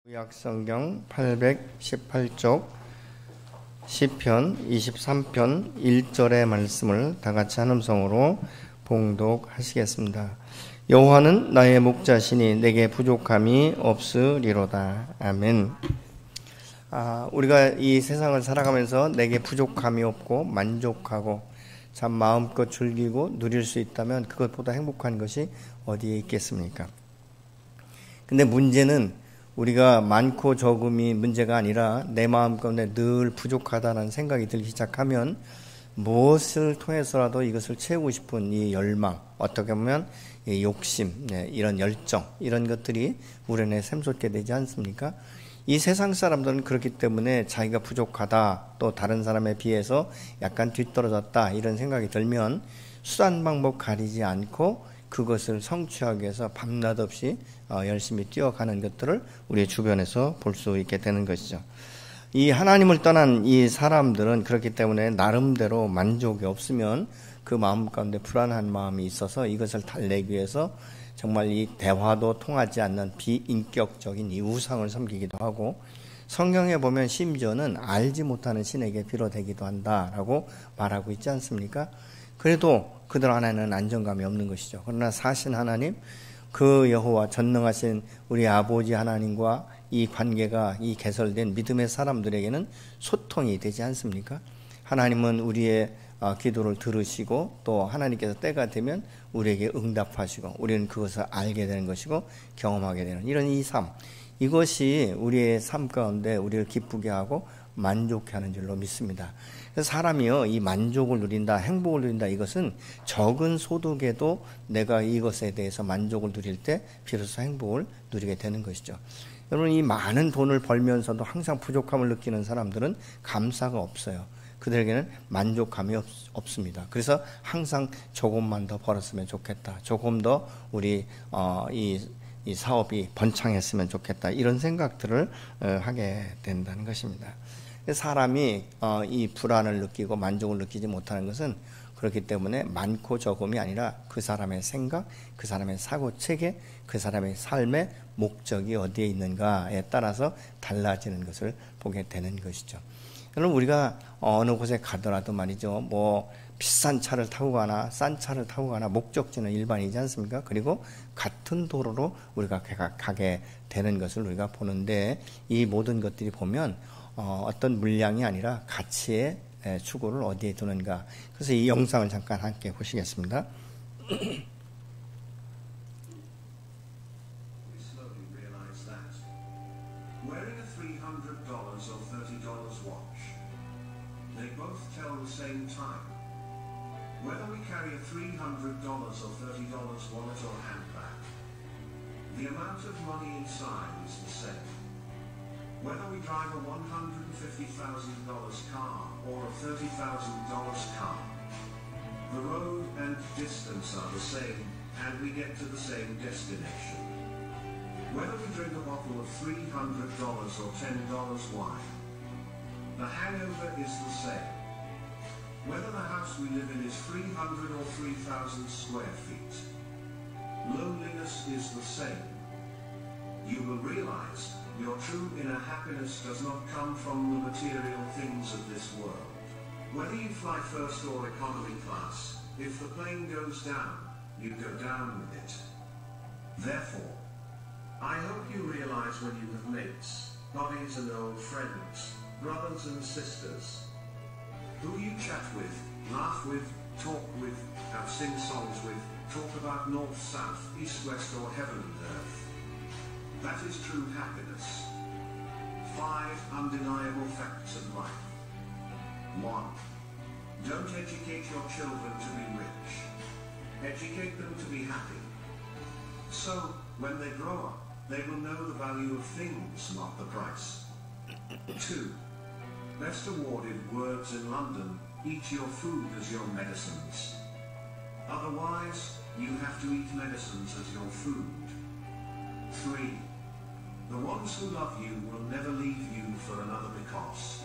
구약성경 818쪽 시편 23편 1절의 말씀을 다같이 한 음성으로 봉독하시겠습니다. 여호와는 나의 목자시니 내게 부족함이 없으리로다. 아멘. 우리가 이 세상을 살아가면서 내게 부족함이 없고 만족하고 참 마음껏 즐기고 누릴 수 있다면 그것보다 행복한 것이 어디에 있겠습니까? 근데 문제는 우리가 많고 적음이 문제가 아니라 내 마음 가운데 늘 부족하다는 생각이 들기 시작하면 무엇을 통해서라도 이것을 채우고 싶은 이 열망, 어떻게 보면 이 욕심, 이런 열정, 이런 것들이 우리 안에 샘솟게 되지 않습니까? 이 세상 사람들은 그렇기 때문에 자기가 부족하다, 또 다른 사람에 비해서 약간 뒤떨어졌다 이런 생각이 들면 수단 방법 가리지 않고 그것을 성취하기 위해서 밤낮 없이 열심히 뛰어가는 것들을 우리 주변에서 볼 수 있게 되는 것이죠. 이 하나님을 떠난 이 사람들은 그렇기 때문에 나름대로 만족이 없으면 그 마음 가운데 불안한 마음이 있어서 이것을 달래기 위해서 정말 이 대화도 통하지 않는 비인격적인 이 우상을 섬기기도 하고, 성경에 보면 심지어는 알지 못하는 신에게 빌어대기도 한다라고 말하고 있지 않습니까? 그래도 그들 안에는 안정감이 없는 것이죠. 그러나 사신 하나님, 그 여호와 전능하신 우리 아버지 하나님과 이 관계가 이 개설된 믿음의 사람들에게는 소통이 되지 않습니까? 하나님은 우리의 기도를 들으시고 또 하나님께서 때가 되면 우리에게 응답하시고 우리는 그것을 알게 되는 것이고 경험하게 되는 이런 이 삶, 이것이 우리의 삶 가운데 우리를 기쁘게 하고 만족해 하는 줄로 믿습니다. 그래서 사람이요, 이 만족을 누린다, 행복을 누린다, 이것은 적은 소득에도 내가 이것에 대해서 만족을 누릴 때 비로소 행복을 누리게 되는 것이죠. 여러분, 이 많은 돈을 벌면서도 항상 부족함을 느끼는 사람들은 감사가 없어요. 그들에게는 만족감이 없습니다. 그래서 항상 조금만 더 벌었으면 좋겠다, 조금 더 우리 이 사업이 번창했으면 좋겠다, 이런 생각들을 하게 된다는 것입니다. 사람이 이 불안을 느끼고 만족을 느끼지 못하는 것은 그렇기 때문에 많고 적음이 아니라 그 사람의 생각, 그 사람의 사고체계, 그 사람의 삶의 목적이 어디에 있는가에 따라서 달라지는 것을 보게 되는 것이죠. 여러분, 우리가 어느 곳에 가더라도 말이죠, 뭐 비싼 차를 타고 가나 싼 차를 타고 가나 목적지는 일반이지 않습니까? 그리고 같은 도로로 우리가 가게 되는 것을 우리가 보는데, 이 모든 것들이 보면 어떤 물량이 아니라 가치의 추구를 어디에 두는가. 그래서 이 영상을 잠깐 함께 보시겠습니다. Wearing a $300 or $30 watch, they both tell the same time. Whether we carry a $300 or $30 wallet or handbag, the amount of money inside is the same. Whether we drive a $150,000 car or a $30,000 car, the road and distance are the same, and we get to the same destination. Whether we drink a bottle of $300 or $10 wine, the hangover is the same. Whether the house we live in is 300 or 3,000 square feet, loneliness is the same. You will realize your true inner happiness does not come from the material things of this world. Whether you fly first or economy class, if the plane goes down, you go down with it. Therefore, I hope you realize when you have mates, buddies and old friends, brothers and sisters, who you chat with, laugh with, talk with, have sing songs with, talk about north, south, east, west or heaven and earth. That is true happiness. 5 undeniable facts of life. 1. Don't educate your children to be rich. Educate them to be happy. So, when they grow up, they will know the value of things, not the price. 2. Best awarded words in London, eat your food as your medicines. Otherwise, you have to eat medicines as your food. 3. The ones who love you will never leave you for another because,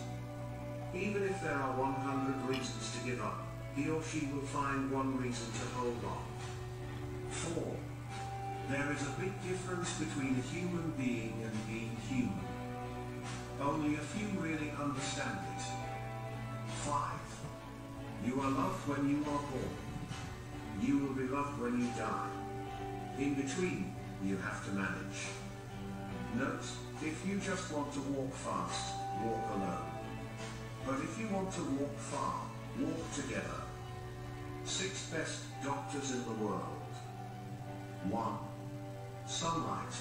even if there are 100 reasons to give up, he or she will find one reason to hold on. 4. There is a big difference between a human being and being human. understand it. 5. You are loved when you are born. You will be loved when you die. In between, you have to manage. Note, if you just want to walk fast, walk alone. But if you want to walk far, walk together. 6 best doctors in the world. 1. Sunlight.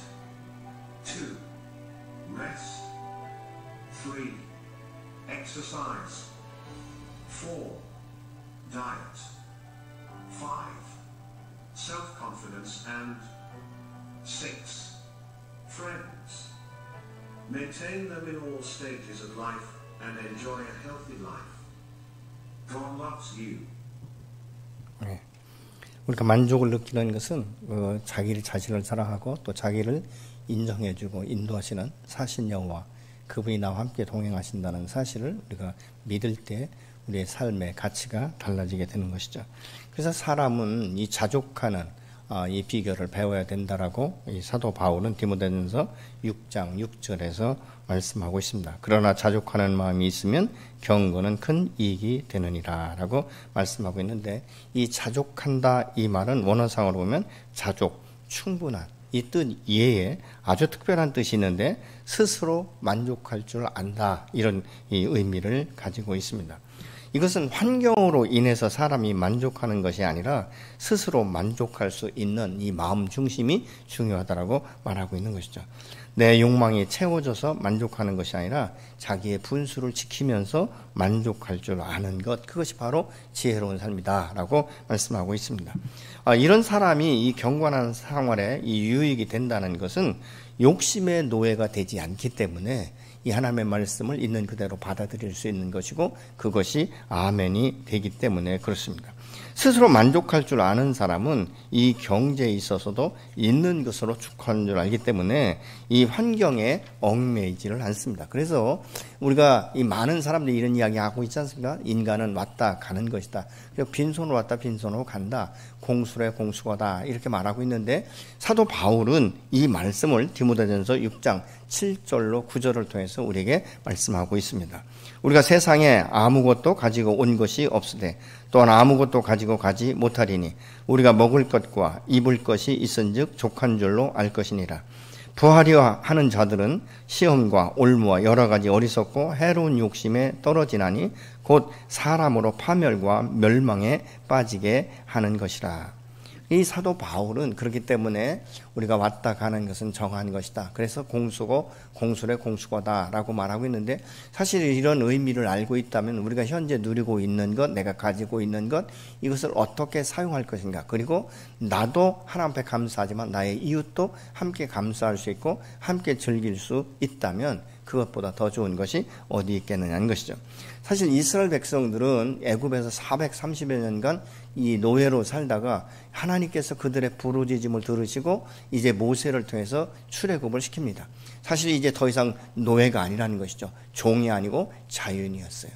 2. Rest. 3. Exercise. 4. Diet. 5. Self-confidence and 6. Friends. Maintain them in all stages of life and enjoy a healthy life. God loves you. 네. 우리가 만족을 느끼는 것은 자기 자신을 사랑하고 또 자기를 인정해주고 인도하시는 사신 여호와 그분이 나와 함께 동행하신다는 사실을 우리가 믿을 때 우리의 삶의 가치가 달라지게 되는 것이죠. 그래서 사람은 이 자족하는 이 비결을 배워야 된다라고 이 사도 바울은 디모데전서 6장 6절에서 말씀하고 있습니다. 그러나 자족하는 마음이 있으면 경건은 큰 이익이 되느니라 라고 말씀하고 있는데, 이 자족한다 이 말은 원어상으로 보면 자족, 충분한 이 뜻 이외에 아주 특별한 뜻이 있는데 스스로 만족할 줄 안다, 이런 이 의미를 가지고 있습니다. 이것은 환경으로 인해서 사람이 만족하는 것이 아니라 스스로 만족할 수 있는 이 마음 중심이 중요하다라고 말하고 있는 것이죠. 내 욕망이 채워져서 만족하는 것이 아니라 자기의 분수를 지키면서 만족할 줄 아는 것, 그것이 바로 지혜로운 삶이다라고 말씀하고 있습니다. 이런 사람이 이 경건한 생활에 이 유익이 된다는 것은 욕심의 노예가 되지 않기 때문에 이 하나님의 말씀을 있는 그대로 받아들일 수 있는 것이고, 그것이 아멘이 되기 때문에 그렇습니다. 스스로 만족할 줄 아는 사람은 이 경제에 있어서도 있는 것으로 축하하는 줄 알기 때문에 이 환경에 얽매이지를 않습니다. 그래서 우리가 이 많은 사람들이 이런 이야기 하고 있지 않습니까? 인간은 왔다 가는 것이다. 그리고 빈손으로 왔다 빈손으로 간다. 공수래 공수거다, 이렇게 말하고 있는데, 사도 바울은 이 말씀을 디모데전서 6장 7절로 9절을 통해서 우리에게 말씀하고 있습니다. 우리가 세상에 아무것도 가지고 온 것이 없으되 또한 아무것도 가지고 가지 못하리니 우리가 먹을 것과 입을 것이 있은즉 족한 줄로 알 것이니라. 부하려 하는 자들은 시험과 올무와 여러 가지 어리석고 해로운 욕심에 떨어지나니 곧 사람으로 파멸과 멸망에 빠지게 하는 것이라. 이 사도 바울은 그렇기 때문에 우리가 왔다 가는 것은 정한 것이다. 그래서 공수고 공수래 공수거다라고 말하고 있는데, 사실 이런 의미를 알고 있다면 우리가 현재 누리고 있는 것, 내가 가지고 있는 것, 이것을 어떻게 사용할 것인가, 그리고 나도 하나님 앞에 감사하지만 나의 이웃도 함께 감사할 수 있고 함께 즐길 수 있다면 그것보다 더 좋은 것이 어디 있겠느냐는 것이죠. 사실 이스라엘 백성들은 애굽에서 430여 년간 이 노예로 살다가 하나님께서 그들의 부르짖음을 들으시고 이제 모세를 통해서 출애굽을 시킵니다. 사실 이제 더 이상 노예가 아니라는 것이죠. 종이 아니고 자유인이었어요.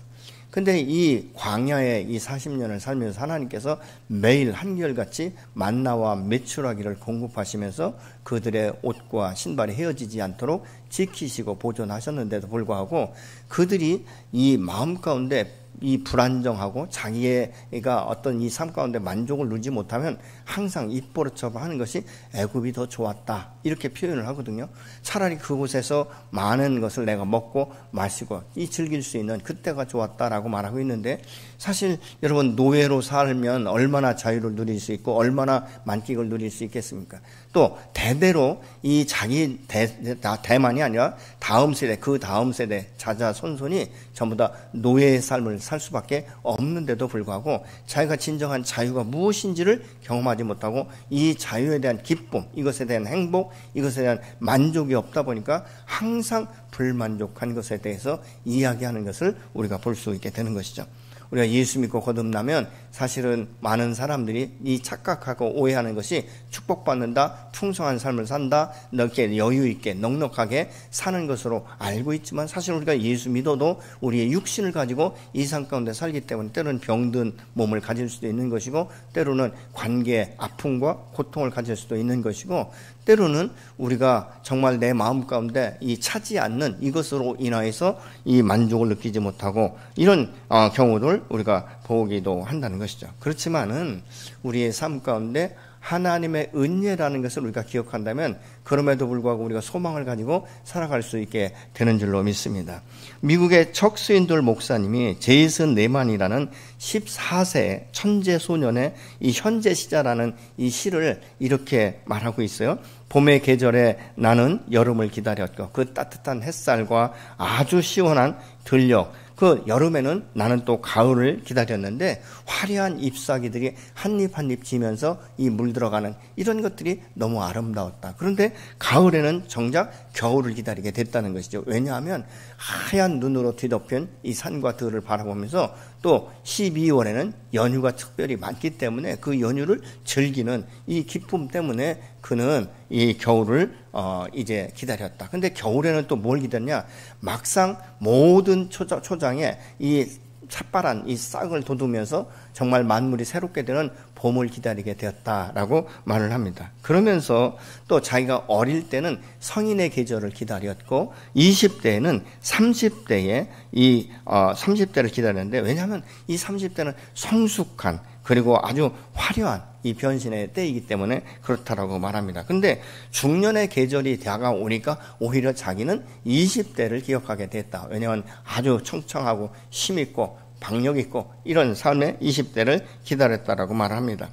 근데 이 광야에 이 40년을 살면서 하나님께서 매일 한결같이 만나와 메추라기를 공급하시면서 그들의 옷과 신발이 헤어지지 않도록 지키시고 보존하셨는데도 불구하고 그들이 이 마음 가운데 이 불안정하고 자기가 어떤 이 삶 가운데 만족을 누리지 못하면 항상 입버릇쳐 하는 것이 애굽이 더 좋았다, 이렇게 표현을 하거든요. 차라리 그곳에서 많은 것을 내가 먹고 마시고 이 즐길 수 있는 그때가 좋았다라고 말하고 있는데, 사실 여러분 노예로 살면 얼마나 자유를 누릴 수 있고 얼마나 만끽을 누릴 수 있겠습니까? 또 대대로 이 자기 대만이 아니라 다음 세대, 그 다음 세대 자자 손손이 전부 다 노예의 삶을 살 수밖에 없는데도 불구하고 자기가 진정한 자유가 무엇인지를 경험하지 못하고 이 자유에 대한 기쁨, 이것에 대한 행복, 이것에 대한 만족이 없다 보니까 항상 불만족한 것에 대해서 이야기하는 것을 우리가 볼 수 있게 되는 것이죠. 우리가 예수 믿고 거듭나면 사실은 많은 사람들이 이 착각하고 오해하는 것이 축복받는다, 풍성한 삶을 산다, 이렇게 여유 있게 넉넉하게 사는 것으로 알고 있지만, 사실 우리가 예수 믿어도 우리의 육신을 가지고 이 삶 가운데 살기 때문에 때로는 병든 몸을 가질 수도 있는 것이고, 때로는 관계 아픔과 고통을 가질 수도 있는 것이고, 때로는 우리가 정말 내 마음 가운데 이 차지 않는 이것으로 인하여서 이 만족을 느끼지 못하고 이런 경우를 우리가 보기도 한다는 것이죠. 그렇지만은 우리의 삶 가운데 하나님의 은혜라는 것을 우리가 기억한다면 그럼에도 불구하고 우리가 소망을 가지고 살아갈 수 있게 되는 줄로 믿습니다. 미국의 척스윈돌 목사님이 제이슨 네만이라는 14세 천재 소년의 이 현재 시자라는 이 시를 이렇게 말하고 있어요. 봄의 계절에 나는 여름을 기다렸고 그 따뜻한 햇살과 아주 시원한 들녘, 그 여름에는 나는 또 가을을 기다렸는데 화려한 잎사귀들이 한입 한입 지면서 이 물 들어가는 이런 것들이 너무 아름다웠다. 그런데 가을에는 정작 겨울을 기다리게 됐다는 것이죠. 왜냐하면 하얀 눈으로 뒤덮인 이 산과 들을 바라보면서 또 12월에는 연휴가 특별히 많기 때문에 그 연휴를 즐기는 이 기쁨 때문에 그는 이 겨울을 이제 기다렸다. 근데 겨울에는 또 뭘 기다렸냐? 막상 모든 초장에 이 찻바란 이 싹을 돋우면서 정말 만물이 새롭게 되는 봄을 기다리게 되었다라고 말을 합니다. 그러면서 또 자기가 어릴 때는 성인의 계절을 기다렸고 20대에는 30대에 이 30대를 기다렸는데 왜냐하면 이 30대는 성숙한 그리고 아주 화려한 이 변신의 때이기 때문에 그렇다라고 말합니다. 근데 중년의 계절이 다가오니까 오히려 자기는 20대를 기억하게 됐다. 왜냐하면 아주 청청하고 힘있고 박력있고 이런 삶의 20대를 기다렸다라고 말합니다.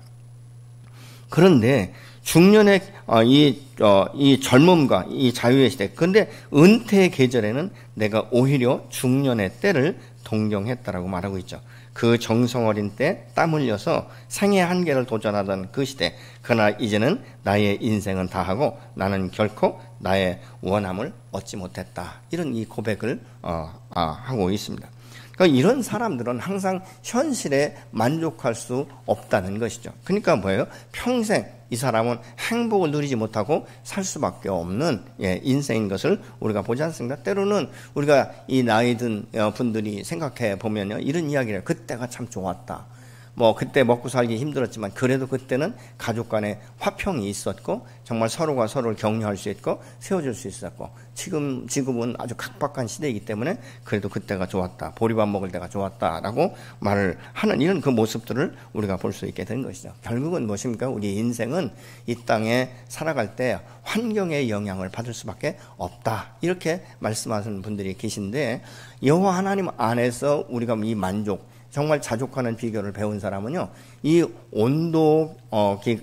그런데 중년의 이 젊음과 이 자유의 시대, 근데 은퇴의 계절에는 내가 오히려 중년의 때를 동경했다라고 말하고 있죠. 그 정성 어린 때 땀 흘려서 생의 한계를 도전하던 그 시대, 그러나 이제는 나의 인생은 다하고 나는 결코 나의 원함을 얻지 못했다. 이런 이 고백을 하고 있습니다. 그러니까 이런 사람들은 항상 현실에 만족할 수 없다는 것이죠. 그러니까 뭐예요? 평생 이 사람은 행복을 누리지 못하고 살 수밖에 없는 인생인 것을 우리가 보지 않습니까? 때로는 우리가 이 나이 든 분들이 생각해 보면요, 이런 이야기를 해요. 그때가 참 좋았다. 뭐 그때 먹고 살기 힘들었지만 그래도 그때는 가족 간에 화평이 있었고 정말 서로가 서로를 격려할 수 있고 세워줄 수 있었고 지금은 아주 각박한 시대이기 때문에 그래도 그때가 좋았다. 보리밥 먹을 때가 좋았다라고 말을 하는 이런 그 모습들을 우리가 볼 수 있게 된 것이죠. 결국은 무엇입니까? 우리 인생은 이 땅에 살아갈 때 환경의 영향을 받을 수밖에 없다. 이렇게 말씀하시는 분들이 계신데 여호와 하나님 안에서 우리가 이 만족 정말 자족하는 비결을 배운 사람은요, 이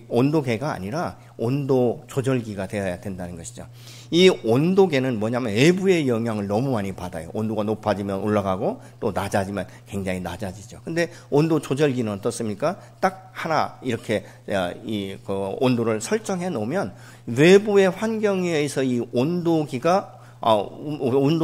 온도계가 아니라 온도 조절기가 되어야 된다는 것이죠. 이 온도계는 뭐냐면 외부의 영향을 너무 많이 받아요. 온도가 높아지면 올라가고 또 낮아지면 굉장히 낮아지죠. 근데 온도 조절기는 어떻습니까? 딱 하나 이렇게 그 온도를 설정해 놓으면 외부의 환경에 의해서 이 온도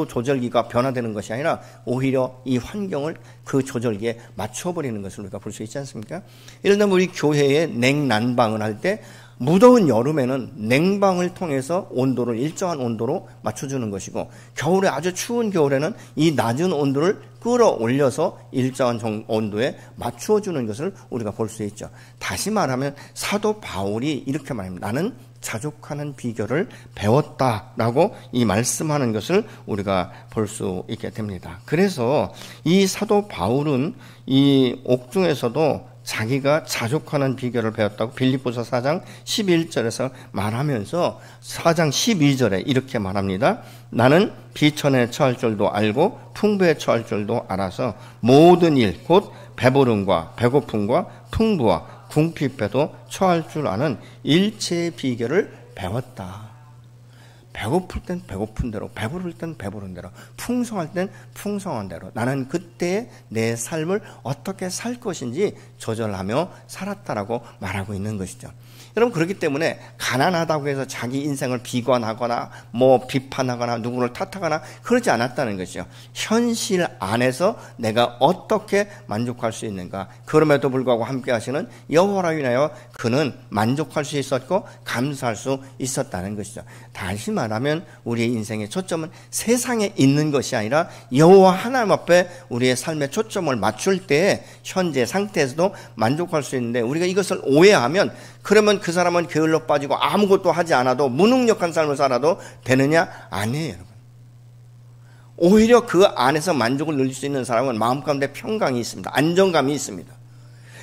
조절기가 변화되는 것이 아니라 오히려 이 환경을 그 조절기에 맞춰버리는 것을 우리가 볼 수 있지 않습니까? 예를 들면 우리 교회에 냉난방을 할 때 무더운 여름에는 냉방을 통해서 온도를 일정한 온도로 맞춰주는 것이고 겨울에 아주 추운 겨울에는 이 낮은 온도를 끌어올려서 일정한 온도에 맞추어주는 것을 우리가 볼 수 있죠. 다시 말하면 사도 바울이 이렇게 말합니다. 나는 자족하는 비결을 배웠다라고 이 말씀하는 것을 우리가 볼 수 있게 됩니다. 그래서 이 사도 바울은 이 옥중에서도 자기가 자족하는 비결을 배웠다고 빌립보서 4장 11절에서 말하면서 4장 12절에 이렇게 말합니다. 나는 비천에 처할 줄도 알고 풍부에 처할 줄도 알아서 모든 일 곧 배부름과 배고픔과 풍부와 궁핍에도 처할 줄 아는 일체의 비결을 배웠다. 배고플 땐 배고픈 대로, 배부를 땐 배부른 대로, 풍성할 땐 풍성한 대로 나는 그때의 내 삶을 어떻게 살 것인지 조절하며 살았다라고 말하고 있는 것이죠. 여러분, 그렇기 때문에 가난하다고 해서 자기 인생을 비관하거나 뭐 비판하거나 누구를 탓하거나 그러지 않았다는 것이죠. 현실 안에서 내가 어떻게 만족할 수 있는가, 그럼에도 불구하고 함께 하시는 여호와로 인하여 그는 만족할 수 있었고 감사할 수 있었다는 것이죠. 다시 말하면 말하면 우리의 인생의 초점은 세상에 있는 것이 아니라 여호와 하나님 앞에 우리의 삶의 초점을 맞출 때 현재 상태에서도 만족할 수 있는데, 우리가 이것을 오해하면 그러면 그 사람은 게을러 빠지고 아무것도 하지 않아도 무능력한 삶을 살아도 되느냐? 아니에요, 여러분. 오히려 그 안에서 만족을 누릴 수 있는 사람은 마음 가운데 평강이 있습니다. 안정감이 있습니다.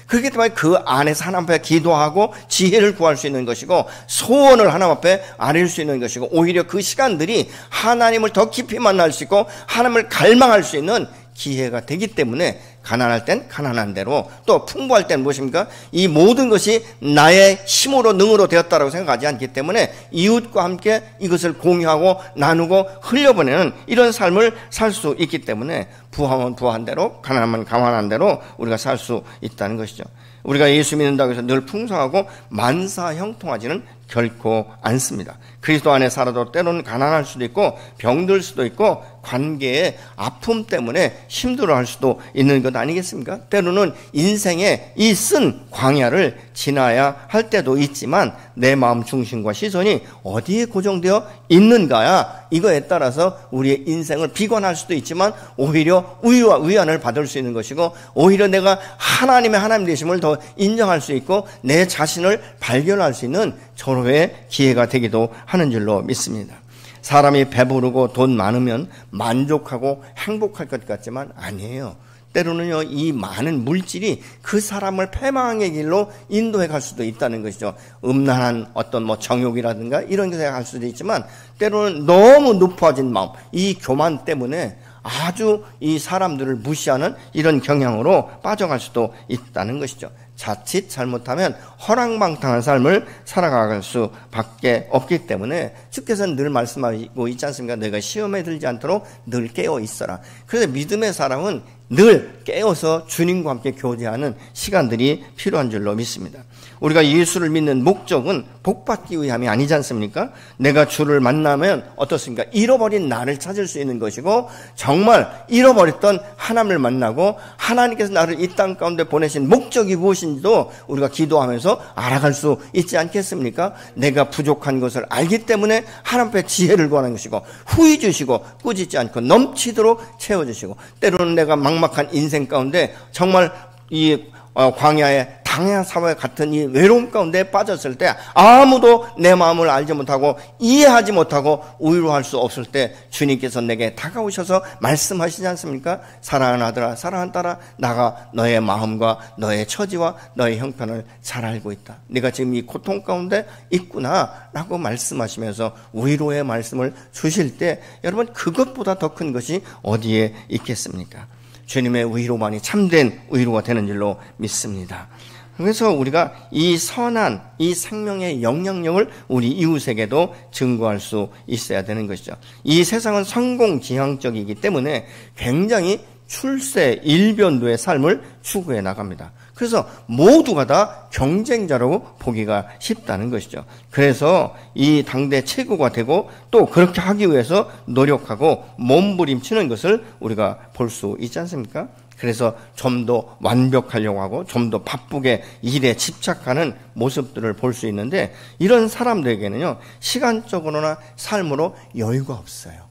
그렇기 때문에 그 안에서 하나님 앞에 기도하고 지혜를 구할 수 있는 것이고, 소원을 하나님 앞에 아뢰일 수 있는 것이고, 오히려 그 시간들이 하나님을 더 깊이 만날 수 있고 하나님을 갈망할 수 있는 기회가 되기 때문에, 가난할 땐 가난한 대로, 또 풍부할 땐 무엇입니까? 이 모든 것이 나의 힘으로 능으로 되었다라고 생각하지 않기 때문에 이웃과 함께 이것을 공유하고 나누고 흘려보내는 이런 삶을 살 수 있기 때문에, 부하면 부한 대로, 가난하면 가난한 대로 우리가 살 수 있다는 것이죠. 우리가 예수 믿는다고 해서 늘 풍성하고 만사형통하지는 결코 않습니다. 그리스도 안에 살아도 때로는 가난할 수도 있고 병들 수도 있고 관계의 아픔 때문에 힘들어할 수도 있는 것 아니겠습니까? 때로는 인생의 이 쓴 광야를 지나야 할 때도 있지만, 내 마음 중심과 시선이 어디에 고정되어 있는가야, 이거에 따라서 우리의 인생을 비관할 수도 있지만 오히려 우위와 위안을 받을 수 있는 것이고, 오히려 내가 하나님의 하나님 되심을 더 인정할 수 있고 내 자신을 발견할 수 있는 절호의 기회가 되기도 하는 줄로 믿습니다. 사람이 배부르고 돈 많으면 만족하고 행복할 것 같지만 아니에요. 때로는요, 이 많은 물질이 그 사람을 패망의 길로 인도해 갈 수도 있다는 것이죠. 음란한 어떤 정욕이라든가 이런 것에 갈 수도 있지만, 때로는 너무 높아진 마음, 이 교만 때문에 아주 이 사람들을 무시하는 이런 경향으로 빠져갈 수도 있다는 것이죠. 자칫 잘못하면 허랑방탕한 삶을 살아갈 수밖에 없기 때문에 주께서는 늘 말씀하고 있지 않습니까? 너희가 시험에 들지 않도록 늘 깨어 있어라. 그래서 믿음의 사람은 늘 깨어서 주님과 함께 교제하는 시간들이 필요한 줄로 믿습니다. 우리가 예수를 믿는 목적은 복받기 위함이 아니지 않습니까? 내가 주를 만나면 어떻습니까? 잃어버린 나를 찾을 수 있는 것이고, 정말 잃어버렸던 하나님을 만나고 하나님께서 나를 이 땅 가운데 보내신 목적이 무엇인지도 우리가 기도하면서 알아갈 수 있지 않겠습니까? 내가 부족한 것을 알기 때문에 하나님 앞에 지혜를 구하는 것이고, 후히 주시고 꾸짖지 않고 넘치도록 채워주시고, 때로는 내가 막막한 인생 가운데 정말 이 광야의 당야 사회 같은 이 외로움 가운데 빠졌을 때, 아무도 내 마음을 알지 못하고 이해하지 못하고 위로할 수 없을 때 주님께서 내게 다가오셔서 말씀하시지 않습니까? 사랑하는 아들아, 사랑하는 딸아, 나가 너의 마음과 너의 처지와 너의 형편을 잘 알고 있다. 네가 지금 이 고통 가운데 있구나 라고 말씀하시면서 위로의 말씀을 주실 때, 여러분, 그것보다 더 큰 것이 어디에 있겠습니까? 주님의 위로만이 참된 위로가 되는 줄로 믿습니다. 그래서 우리가 이 선한, 이 생명의 영향력을 우리 이웃에게도 증거할 수 있어야 되는 것이죠. 이 세상은 성공지향적이기 때문에 굉장히 출세, 일변도의 삶을 추구해 나갑니다. 그래서 모두가 다 경쟁자로 보기가 쉽다는 것이죠. 그래서 이 당대 최고가 되고 또 그렇게 하기 위해서 노력하고 몸부림치는 것을 우리가 볼 수 있지 않습니까? 그래서 좀 더 완벽하려고 하고 좀 더 바쁘게 일에 집착하는 모습들을 볼 수 있는데, 이런 사람들에게는요, 시간적으로나 삶으로 여유가 없어요.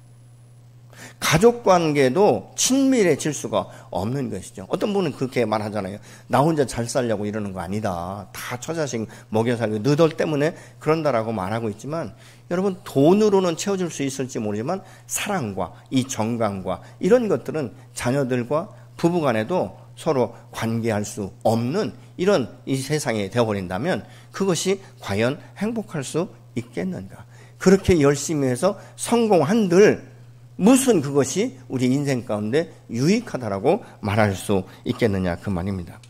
가족 관계도 친밀해질 수가 없는 것이죠. 어떤 분은 그렇게 말하잖아요. 나 혼자 잘 살려고 이러는 거 아니다. 다 처자식 먹여 살고 너덜 때문에 그런다라고 말하고 있지만, 여러분, 돈으로는 채워줄 수 있을지 모르지만 사랑과 이 정감과 이런 것들은 자녀들과 부부간에도 서로 관계할 수 없는 이런 이 세상이 되어버린다면 그것이 과연 행복할 수 있겠는가? 그렇게 열심히 해서 성공한들 무슨 그것이 우리 인생 가운데 유익하다라고 말할 수 있겠느냐, 그 말입니다.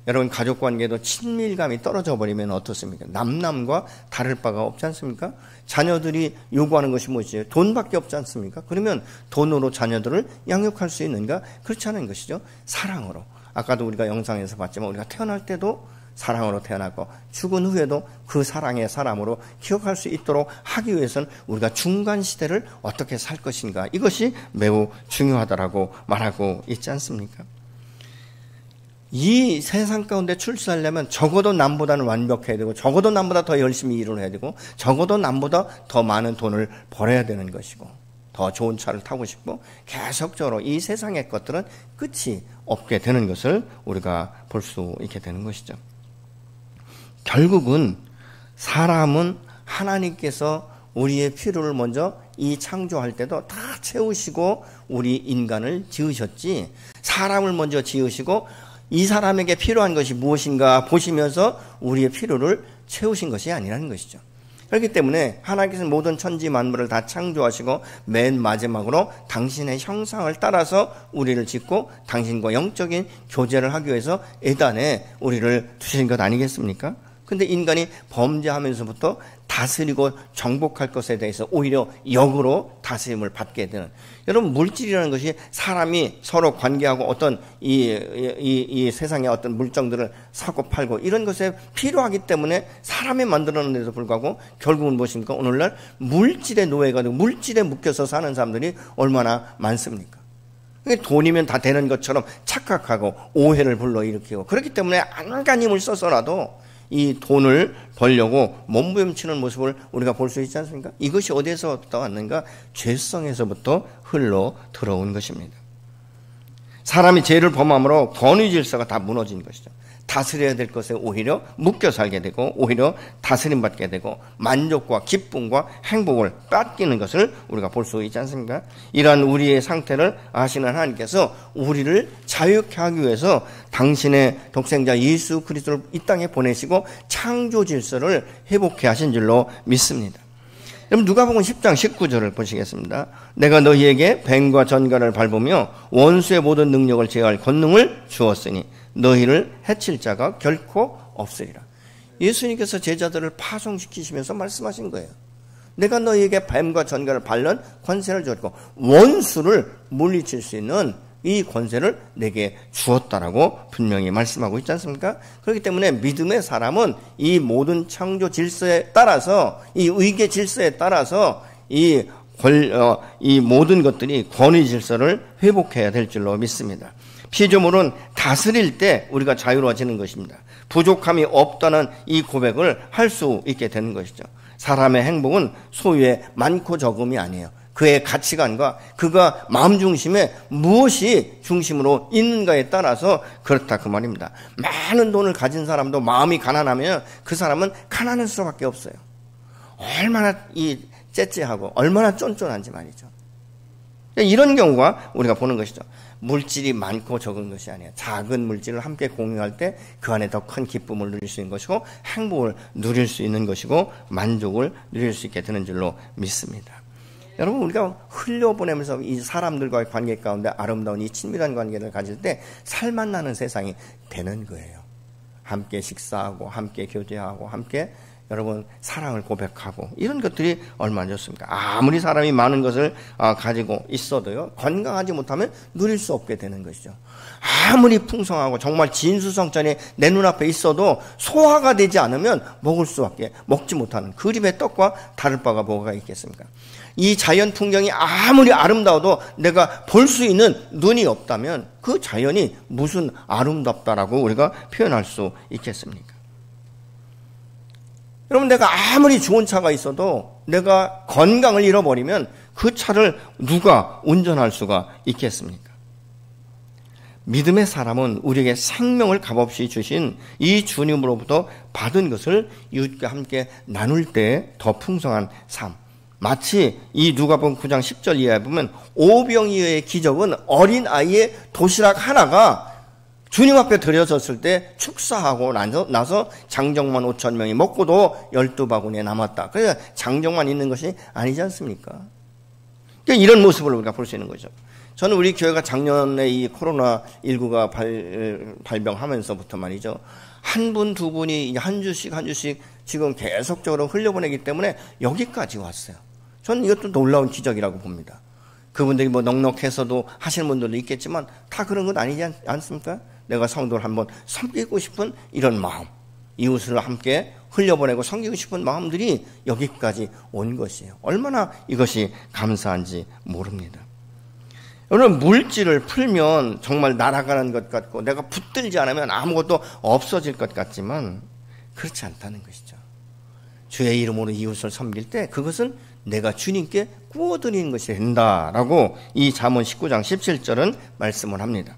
여러분, 가족관계도 친밀감이 떨어져 버리면 어떻습니까? 남남과 다를 바가 없지 않습니까? 자녀들이 요구하는 것이 무엇이에요? 돈밖에 없지 않습니까? 그러면 돈으로 자녀들을 양육할 수 있는가? 그렇지 않은 것이죠. 사랑으로. 아까도 우리가 영상에서 봤지만 우리가 태어날 때도 사랑으로 태어났고 죽은 후에도 그 사랑의 사람으로 기억할 수 있도록 하기 위해서는 우리가 중간 시대를 어떻게 살 것인가, 이것이 매우 중요하다라고 말하고 있지 않습니까? 이 세상 가운데 출세하려면 적어도 남보다는 완벽해야 되고, 적어도 남보다 더 열심히 일을 해야 되고, 적어도 남보다 더 많은 돈을 벌어야 되는 것이고, 더 좋은 차를 타고 싶고, 계속적으로 이 세상의 것들은 끝이 없게 되는 것을 우리가 볼 수 있게 되는 것이죠. 결국은 사람은 하나님께서 우리의 필요를 먼저 이 창조할 때도 다 채우시고 우리 인간을 지으셨지, 사람을 먼저 지으시고 이 사람에게 필요한 것이 무엇인가 보시면서 우리의 필요를 채우신 것이 아니라는 것이죠. 그렇기 때문에 하나님께서는 모든 천지 만물을 다 창조하시고 맨 마지막으로 당신의 형상을 따라서 우리를 짓고 당신과 영적인 교제를 하기 위해서 에덴에 우리를 두신 것 아니겠습니까? 근데 인간이 범죄하면서부터 다스리고 정복할 것에 대해서 오히려 역으로 다스림을 받게 되는, 여러분, 물질이라는 것이 사람이 서로 관계하고 어떤 이 세상의 어떤 물정들을 사고 팔고 이런 것에 필요하기 때문에 사람이 만들어낸데도 불구하고 결국은 무엇입니까? 오늘날 물질의 노예가 되고 물질에 묶여서 사는 사람들이 얼마나 많습니까? 돈이면 다 되는 것처럼 착각하고 오해를 불러일으키고, 그렇기 때문에 안간 힘을 써서라도 이 돈을 벌려고 몸부림치는 모습을 우리가 볼 수 있지 않습니까? 이것이 어디에서 왔는가? 죄성에서부터 흘러 들어온 것입니다. 사람이 죄를 범함으로 권위 질서가 다 무너진 것이죠. 다스려야 될 것에 오히려 묶여 살게 되고, 오히려 다스림 받게 되고, 만족과 기쁨과 행복을 뺏기는 것을 우리가 볼 수 있지 않습니까? 이러한 우리의 상태를 아시는 하나님께서 우리를 자유케 하기 위해서 당신의 독생자 예수 그리스도를 이 땅에 보내시고 창조 질서를 회복케 하신 줄로 믿습니다. 여러분, 누가복음 10장 19절을 보시겠습니다. 내가 너희에게 뱀과 전갈을 밟으며 원수의 모든 능력을 제어할 권능을 주었으니 너희를 해칠 자가 결코 없으리라. 예수님께서 제자들을 파송시키시면서 말씀하신 거예요. 내가 너희에게 뱀과 전갈을 밟는 권세를 주었고 원수를 물리칠 수 있는 이 권세를 내게 주었다라고 분명히 말씀하고 있지 않습니까? 그렇기 때문에 믿음의 사람은 이 모든 창조 질서에 따라서, 이 의계 질서에 따라서 이 모든 것들이 권위 질서를 회복해야 될 줄로 믿습니다. 피조물은 다스릴 때 우리가 자유로워지는 것입니다. 부족함이 없다는 이 고백을 할 수 있게 되는 것이죠. 사람의 행복은 소유의 많고 적음이 아니에요. 그의 가치관과 그가 마음 중심에 무엇이 중심으로 있는가에 따라서 그렇다 그 말입니다. 많은 돈을 가진 사람도 마음이 가난하면 그 사람은 가난할 수밖에 없어요. 얼마나 째째하고 얼마나 쫀쫀한지 말이죠. 이런 경우가 우리가 보는 것이죠. 물질이 많고 적은 것이 아니에요. 작은 물질을 함께 공유할 때 그 안에 더 큰 기쁨을 누릴 수 있는 것이고 행복을 누릴 수 있는 것이고 만족을 누릴 수 있게 되는 줄로 믿습니다. 여러분, 우리가 흘려보내면서 이 사람들과의 관계 가운데 아름다운 이 친밀한 관계를 가질 때 살만 나는 세상이 되는 거예요. 함께 식사하고 함께 교제하고 함께 여러분 사랑을 고백하고 이런 것들이 얼마나 좋습니까? 아무리 사람이 많은 것을 가지고 있어도요, 건강하지 못하면 누릴 수 없게 되는 것이죠. 아무리 풍성하고 정말 진수성찬이 내 눈앞에 있어도 소화가 되지 않으면 먹지 못하는 그림의 떡과 다를 바가 뭐가 있겠습니까? 이 자연 풍경이 아무리 아름다워도 내가 볼 수 있는 눈이 없다면 그 자연이 무슨 아름답다라고 우리가 표현할 수 있겠습니까? 여러분, 내가 아무리 좋은 차가 있어도 내가 건강을 잃어버리면 그 차를 누가 운전할 수가 있겠습니까? 믿음의 사람은 우리에게 생명을 값없이 주신 이 주님으로부터 받은 것을 이웃과 함께 나눌 때 더 풍성한 삶. 마치 이 누가복음 9장 10절 이하에 보면 오병이어의 기적은 어린 아이의 도시락 하나가 주님 앞에 드려졌을 때 축사하고 나서 장정만 5,000명이 먹고도 12바구니에 남았다. 그래서 장정만 있는 것이 아니지 않습니까? 그러니까 이런 모습을 우리가 볼 수 있는 거죠. 저는 우리 교회가 작년에 이 코로나19가 발병하면서부터 말이죠. 한 분, 두 분이 한 주씩 지금 계속적으로 흘려보내기 때문에 여기까지 왔어요. 저는 이것도 놀라운 기적이라고 봅니다. 그분들이 뭐 넉넉해서도 하시는 분들도 있겠지만 다 그런 건 아니지 않습니까? 내가 성도를 한번 섬기고 싶은 이런 마음, 이웃을 함께 흘려보내고 섬기고 싶은 마음들이 여기까지 온 것이에요. 얼마나 이것이 감사한지 모릅니다. 여러분, 물질을 풀면 정말 날아가는 것 같고 내가 붙들지 않으면 아무것도 없어질 것 같지만 그렇지 않다는 것이죠. 주의 이름으로 이웃을 섬길 때 그것은 내가 주님께 구워드리는 것이 된다라고 이 잠언 19장 17절은 말씀을 합니다.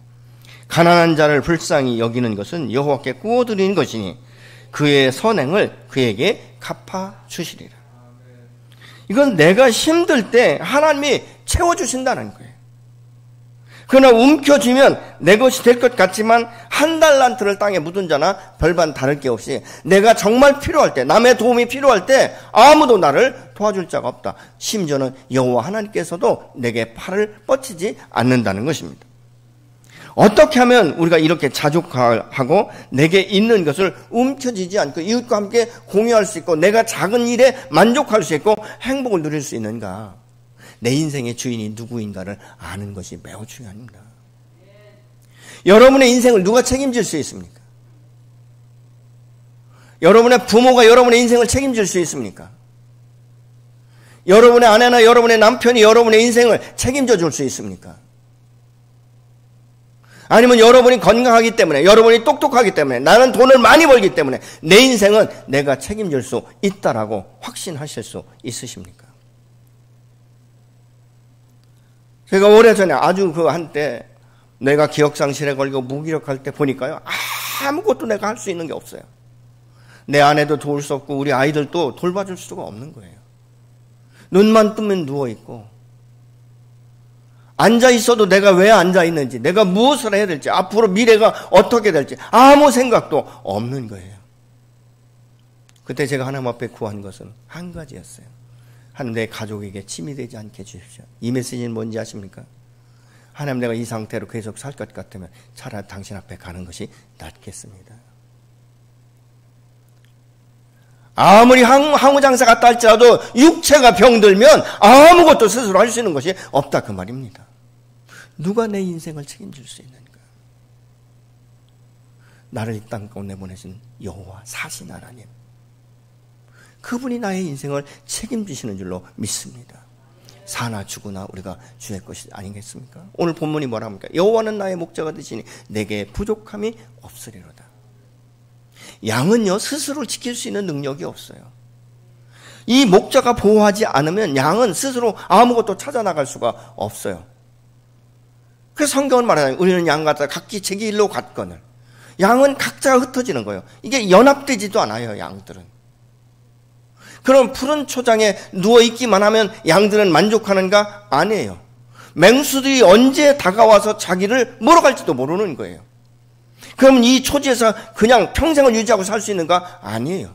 가난한 자를 불쌍히 여기는 것은 여호와께 구워드리는 것이니 그의 선행을 그에게 갚아주시리라. 이건 내가 힘들 때 하나님이 채워주신다는 거예요. 그러나 움켜쥐면 내 것이 될 것 같지만 한 달란트를 땅에 묻은 자나 별반 다를 게 없이 내가 정말 필요할 때, 남의 도움이 필요할 때 아무도 나를 도와줄 자가 없다. 심지어는 여호와 하나님께서도 내게 팔을 뻗치지 않는다는 것입니다. 어떻게 하면 우리가 이렇게 자족하고 내게 있는 것을 움켜쥐지 않고 이웃과 함께 공유할 수 있고 내가 작은 일에 만족할 수 있고 행복을 누릴 수 있는가? 내 인생의 주인이 누구인가를 아는 것이 매우 중요합니다. 여러분의 인생을 누가 책임질 수 있습니까? 여러분의 부모가 여러분의 인생을 책임질 수 있습니까? 여러분의 아내나 여러분의 남편이 여러분의 인생을 책임져 줄 수 있습니까? 아니면 여러분이 건강하기 때문에, 여러분이 똑똑하기 때문에, 나는 돈을 많이 벌기 때문에 내 인생은 내가 책임질 수 있다라고 확신하실 수 있으십니까? 제가 오래전에 아주 한때 내가 기억상실에 걸리고 무기력할 때 보니까요, 아무것도 내가 할 수 있는 게 없어요. 내 아내도 도울 수 없고 우리 아이들도 돌봐줄 수가 없는 거예요. 눈만 뜨면 누워있고 앉아있어도 내가 왜 앉아있는지, 내가 무엇을 해야 될지, 앞으로 미래가 어떻게 될지 아무 생각도 없는 거예요. 그때 제가 하나님 앞에 구한 것은 한 가지였어요. 하나님, 내 가족에게 침이 되지 않게 해주십시오. 이 메시지는 뭔지 아십니까? 하나님, 내가 이 상태로 계속 살 것 같으면 차라리 당신 앞에 가는 것이 낫겠습니다. 아무리 항우장사 갔다 할지라도 육체가 병들면 아무것도 스스로 할 수 있는 것이 없다 그 말입니다. 누가 내 인생을 책임질 수 있는가? 나를 이 땅 가운데 보내신 여호와 사신 하나님, 그분이 나의 인생을 책임지시는 줄로 믿습니다. 사나 죽으나 우리가 주의 것이 아니겠습니까? 오늘 본문이 뭐라 합니까? 여호와는 나의 목자가 되시니 내게 부족함이 없으리로다. 양은요, 스스로 지킬 수 있는 능력이 없어요. 이 목자가 보호하지 않으면 양은 스스로 아무것도 찾아나갈 수가 없어요. 그래서 성경은 말하잖아요. 우리는 양같아 각기 자기 일로 갔거늘. 양은 각자가 흩어지는 거예요. 이게 연합되지도 않아요, 양들은. 그럼 푸른 초장에 누워있기만 하면 양들은 만족하는가? 아니에요. 맹수들이 언제 다가와서 자기를 몰아갈지도 모르는 거예요. 그럼 이 초지에서 그냥 평생을 유지하고 살 수 있는가? 아니에요.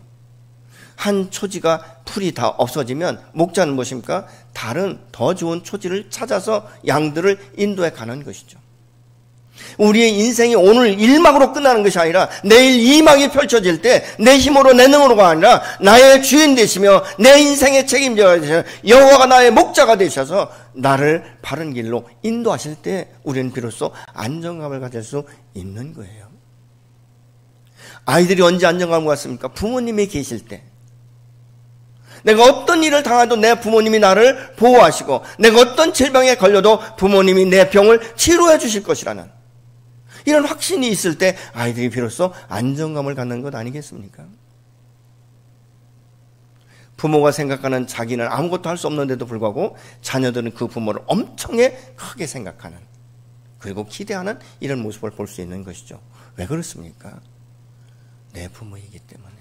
한 초지가 풀이 다 없어지면 목자는 무엇입니까? 다른 더 좋은 초지를 찾아서 양들을 인도해 가는 것이죠. 우리의 인생이 오늘 1막으로 끝나는 것이 아니라 내일 2막이 펼쳐질 때 내 힘으로 내 능으로가 아니라 나의 주인 되시며 내 인생의 책임자가 되셔서 여호와가 나의 목자가 되셔서 나를 바른 길로 인도하실 때 우리는 비로소 안정감을 가질 수 있는 거예요. 아이들이 언제 안정감을 갖습니까? 부모님이 계실 때. 내가 어떤 일을 당해도 내 부모님이 나를 보호하시고 내가 어떤 질병에 걸려도 부모님이 내 병을 치료해 주실 것이라는 이런 확신이 있을 때 아이들이 비로소 안정감을 갖는 것 아니겠습니까? 부모가 생각하는 자기는 아무것도 할 수 없는데도 불구하고 자녀들은 그 부모를 엄청나게 크게 생각하는, 그리고 기대하는 이런 모습을 볼 수 있는 것이죠. 왜 그렇습니까? 내 부모이기 때문에.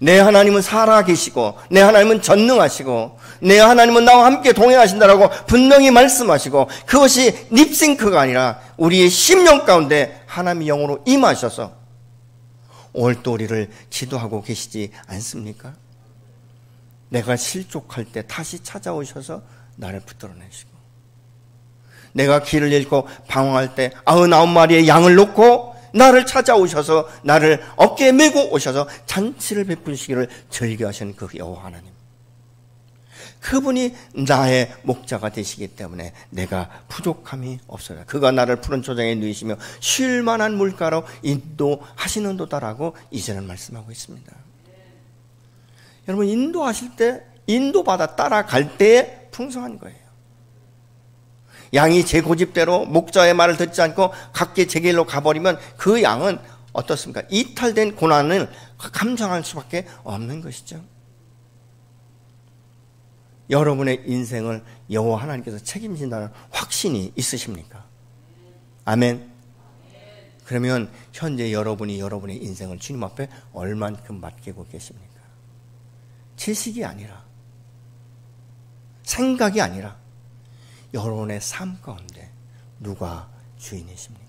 내 하나님은 살아계시고 내 하나님은 전능하시고 내 하나님은 나와 함께 동행하신다라고 분명히 말씀하시고, 그것이 립싱크가 아니라 우리의 심령 가운데 하나님의 영으로 임하셔서 오늘도 우리를 지도하고 계시지 않습니까? 내가 실족할 때 다시 찾아오셔서 나를 붙들어내시고, 내가 길을 잃고 방황할 때 99마리의 양을 놓고 나를 찾아오셔서 나를 어깨에 메고 오셔서 잔치를 베푸시기를 즐겨하시는 그 여호와 하나님, 그분이 나의 목자가 되시기 때문에 내가 부족함이 없어요. 그가 나를 푸른 초장에 누이시며 쉴 만한 물가로 인도하시는 도다라고 이제는 말씀하고 있습니다. 여러분, 인도하실 때 인도받아 따라갈 때에 풍성한 거예요. 양이 제 고집대로 목자의 말을 듣지 않고 각기 제 길로 가버리면 그 양은 어떻습니까? 이탈된 고난을 감당할 수밖에 없는 것이죠. 여러분의 인생을 여호와 하나님께서 책임진다는 확신이 있으십니까? 아멘. 그러면 현재 여러분이 여러분의 인생을 주님 앞에 얼만큼 맡기고 계십니까? 지식이 아니라, 생각이 아니라 여러분의 삶 가운데 누가 주인이십니까?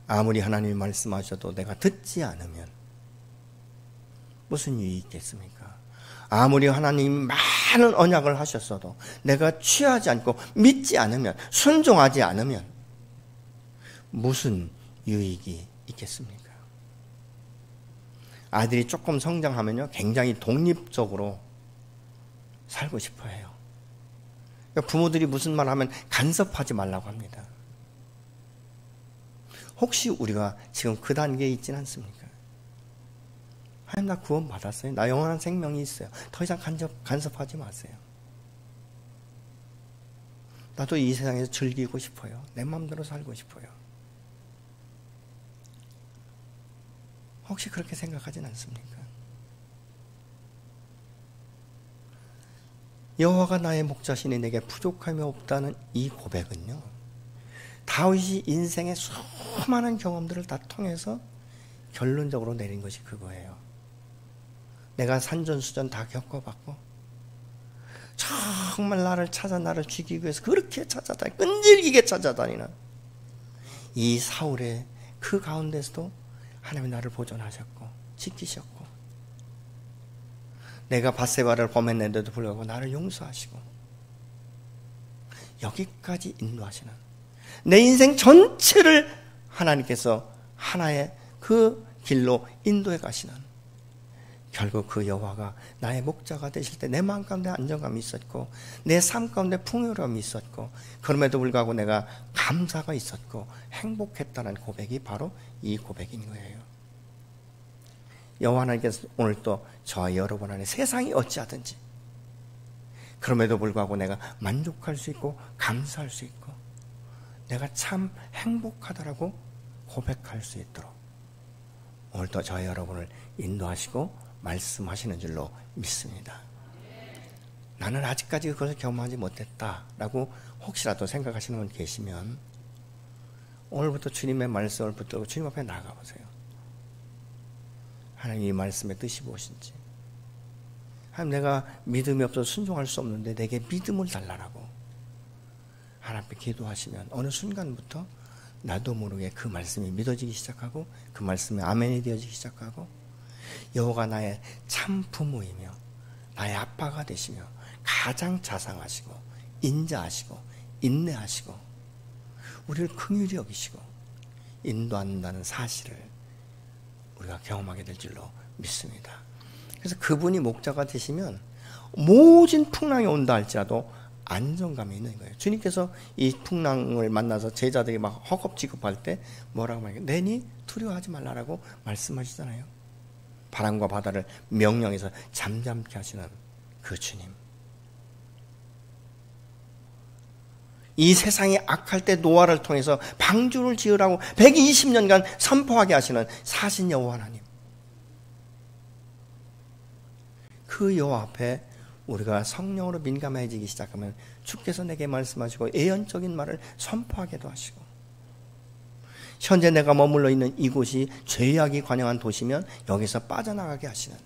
아무리 하나님이 말씀하셔도 내가 듣지 않으면 무슨 유익이 있겠습니까? 아무리 하나님이 많은 언약을 하셨어도 내가 취하지 않고 믿지 않으면, 순종하지 않으면 무슨 유익이 있겠습니까? 아들이 조금 성장하면요, 굉장히 독립적으로 살고 싶어 해요. 그러니까 부모들이 무슨 말 하면 간섭하지 말라고 합니다. 혹시 우리가 지금 그 단계에 있지는 않습니까? 하나님, 나 구원 받았어요. 나 영원한 생명이 있어요. 더 이상 간섭하지 마세요. 나도 이 세상에서 즐기고 싶어요. 내 마음대로 살고 싶어요. 혹시 그렇게 생각하진 않습니까? 여호와가 나의 목자시니 내게 부족함이 없다는 이 고백은요, 다윗이 인생의 수많은 경험들을 다 통해서 결론적으로 내린 것이 그거예요. 내가 산전수전 다 겪어봤고 정말 나를 죽이기 위해서 그렇게 찾아다니, 끈질기게 찾아다니는 이 사울의 그 가운데서도 하나님이 나를 보존하셨고 지키셨고, 내가 밧세바를 범했는데도 불구하고 나를 용서하시고 여기까지 인도하시는, 내 인생 전체를 하나님께서 하나의 그 길로 인도해 가시는, 결국 그 여호와가 나의 목자가 되실 때 내 마음 가운데 안정감이 있었고 내 삶 가운데 풍요로움이 있었고, 그럼에도 불구하고 내가 감사가 있었고 행복했다는 고백이 바로 이 고백인 거예요. 여호와 하나님께서 오늘 또 저와 여러분 안에 세상이 어찌하든지 그럼에도 불구하고 내가 만족할 수 있고 감사할 수 있고 내가 참 행복하다라고 고백할 수 있도록 오늘도 저와 여러분을 인도하시고 말씀하시는 줄로 믿습니다. 나는 아직까지 그것을 경험하지 못했다라고 혹시라도 생각하시는 분 계시면 오늘부터 주님의 말씀을 붙들고 주님 앞에 나가보세요. 하나님, 이 말씀의 뜻이 무엇인지, 하나님, 내가 믿음이 없어서 순종할 수 없는데 내게 믿음을 달라라고 하나님 앞에 기도하시면 어느 순간부터 나도 모르게 그 말씀이 믿어지기 시작하고 그 말씀이 아멘이 되어지기 시작하고, 여호와가 나의 참 부모이며 나의 아빠가 되시며 가장 자상하시고 인자하시고 인내하시고 우리를 긍휼히 여기시고 인도한다는 사실을 우리가 경험하게 될 줄로 믿습니다. 그래서 그분이 목자가 되시면 모진 풍랑이 온다 할지라도 안정감이 있는 거예요. 주님께서 이 풍랑을 만나서 제자들이 막 허겁지겁할 때 뭐라고 말해요? 내니 두려워하지 말라라고 말씀하시잖아요. 바람과 바다를 명령해서 잠잠케 하시는 그 주님. 이 세상이 악할 때 노아를 통해서 방주를 지으라고 120년간 선포하게 하시는 사신 여호와 하나님. 그 여호와 앞에 우리가 성령으로 민감해지기 시작하면 주께서 내게 말씀하시고 예언적인 말을 선포하게도 하시고, 현재 내가 머물러 있는 이곳이 죄악이 관영한 도시면 여기서 빠져나가게 하시는,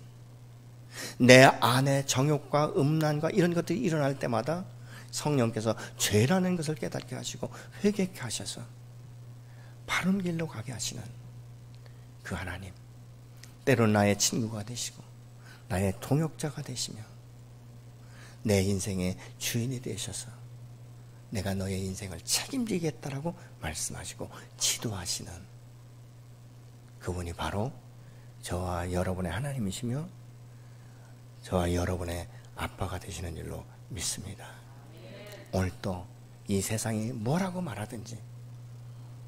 내 안에 정욕과 음란과 이런 것들이 일어날 때마다 성령께서 죄라는 것을 깨닫게 하시고 회개케 하셔서 바른 길로 가게 하시는 그 하나님. 때로는 나의 친구가 되시고 나의 동역자가 되시며 내 인생의 주인이 되셔서 내가 너의 인생을 책임지겠다라고 말씀하시고 지도하시는 그분이 바로 저와 여러분의 하나님이시며 저와 여러분의 아빠가 되시는 줄로 믿습니다. 오늘 또 이 세상이 뭐라고 말하든지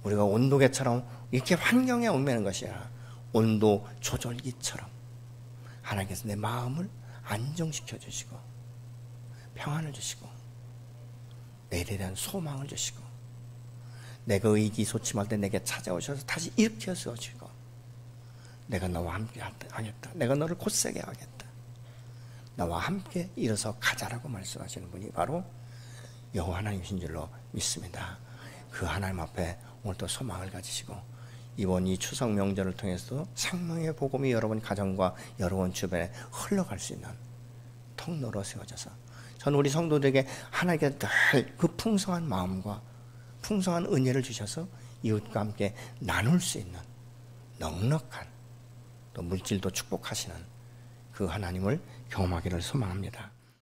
우리가 온도계처럼 이렇게 환경에 얽매는 것이 아니라 온도 조절기처럼 하나님께서 내 마음을 안정시켜 주시고 평안을 주시고 내일에 대한 소망을 주시고 내가 의기소침할 때 내게 찾아오셔서 다시 일으켜 세워주시고 내가 너와 함께 하겠다. 내가 너를 곧세게 하겠다. 나와 함께 일어서 가자라고 말씀하시는 분이 바로 여호와 하나님이신 줄로 믿습니다. 그 하나님 앞에 오늘도 소망을 가지시고 이번 이 추석 명절을 통해서도 생명의 복음이 여러분 가정과 여러분 주변에 흘러갈 수 있는 통로로 세워져서 저는 우리 성도들에게 하나님께 늘 그 풍성한 마음과 풍성한 은혜를 주셔서 이웃과 함께 나눌 수 있는 넉넉한 또 물질도 축복하시는 그 하나님을 경험하기를 소망합니다.